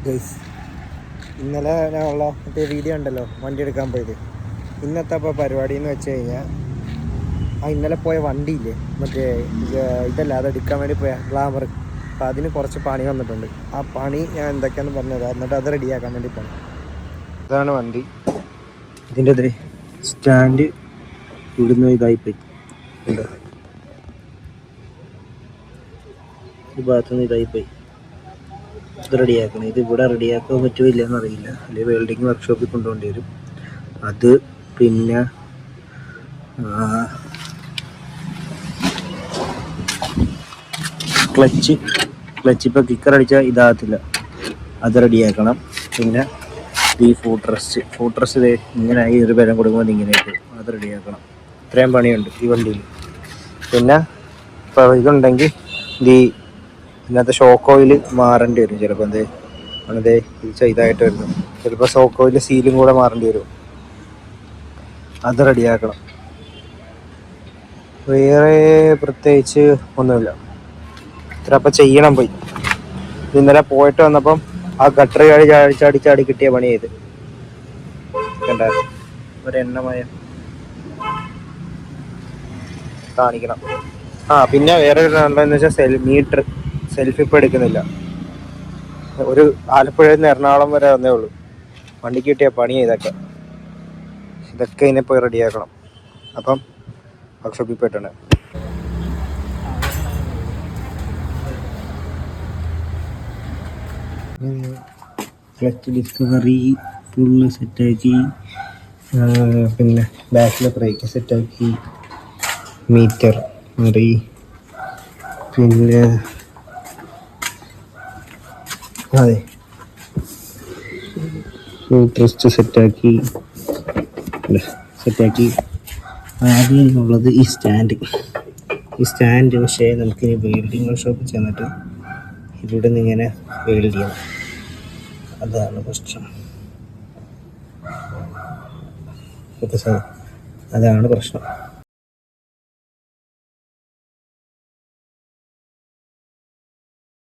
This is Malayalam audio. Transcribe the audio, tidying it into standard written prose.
ഗൈസ്, ഇന്നലെ ഞാനുള്ള മറ്റേ വീഡിയോ ഉണ്ടല്ലോ വണ്ടി എടുക്കാൻ പോയത്. ഇന്നത്തെ അപ്പോൾ പരിപാടി എന്ന് വെച്ച് കഴിഞ്ഞാൽ ഇന്നലെ പോയ വണ്ടിയില്ലേ മറ്റേ ഇതല്ല, അതെടുക്കാൻ വേണ്ടി പോയ ഗ്ലാമർ. അപ്പോൾ അതിന് കുറച്ച് പണി വന്നിട്ടുണ്ട്. ആ പണി ഞാൻ എന്തൊക്കെയാണെന്ന് പറഞ്ഞുതരാം. എന്നിട്ട് അത് റെഡിയാക്കാൻ വേണ്ടി പോകണം. ഇതാണ് വണ്ടി. ഇതിൻ്റെ സ്റ്റാൻഡ് ഇവിടുന്ന് ഇതായിപ്പോയി. ഈ ഭാഗത്തുനിന്ന് ഇതായിപ്പോയി. ഇത് റെഡിയാക്കണം. ഇത് ഇവിടെ റെഡിയാക്കാൻ പറ്റുമോ ഇല്ലയെന്ന് അറിയില്ല. അല്ലെങ്കിൽ വെൽഡിങ് വർക്ക്ഷോപ്പിൽ കൊണ്ടുപോകേണ്ടി വരും. അത് പിന്നെ ക്ലച്ച് ഇപ്പോൾ കിക്കർ അടിച്ചാൽ ഇതാകത്തില്ല, അത് റെഡിയാക്കണം. പിന്നെ ഈ ഫുഡ് റെസ്റ്റ് ഇങ്ങനെയായി ഒരു ബലം കൊടുക്കുമ്പോൾ ഇങ്ങനെയായിട്ട് അത് റെഡിയാക്കണം. ഇത്രയും പണിയുണ്ട് ഈ വണ്ടിയിൽ. പിന്നെ ഇപ്പോൾ ഇതുണ്ടെങ്കിൽ ഇതിനകത്ത് ഷോക്ക് ഓയിൽ മാറേണ്ടി വരും. ചിലപ്പോൾ ഇത് ചെയ്തായിട്ട് വരുന്നു. ചിലപ്പോൾ ഷോക്ക് ഓയിൽ സീലും കൂടെ മാറേണ്ടി വരും. അത് റെഡിയാക്കണം. വേറെ പ്രത്യേകിച്ച് ഒന്നുമില്ല. ഇത്ര അപ്പം ചെയ്യണം. പോയി ഇന്നലെ പോയിട്ട് വന്നപ്പം ആ ഗട്ടർ ചാടി കിട്ടിയ പണി ചെയ്ത് കണ്ടായിരുന്നു. ഒരെണ്ണമയം കാണിക്കണം. പിന്നെ വേറെ ഒരു എന്താണെന്ന് വെച്ചാൽ മീറ്റർ സെൽഫി ഇപ്പോൾ എടുക്കുന്നില്ല. ഒരു ആലപ്പുഴയിൽ നിന്ന് എറണാകുളം വരെ വന്നേ ഉള്ളൂ. വണ്ടിക്ക് കിട്ടിയ പണി ഇതൊക്കെ ഇതിനെ പോയി റെഡിയാക്കണം. അപ്പം വർക്ക്ഷോപ്പിൽ പോയിട്ടുണ്ട്. ക്ലച്ച് ഡിസ്കവറി ഫുള്ള് സെറ്റാക്കി. പിന്നെ ബാക്കിലെ ബ്രേക്ക് സെറ്റാക്കി. മീറ്റർ മാറി. പിന്നെ അതെ ട്രസ്റ്റ് സെറ്റാക്കി. ആദ്യം ഉള്ളത് ഈ സ്റ്റാൻഡ്. പക്ഷേ നമുക്കിനി വെൽഡിങ് വർക്ക്ഷോപ്പിൽ ചെന്നിട്ട് ഇവിടെ നിന്ന് ഇങ്ങനെ വെൽഡ് ചെയ്യണം. അതാണ് പ്രശ്നം. അതാണ് പ്രശ്നം.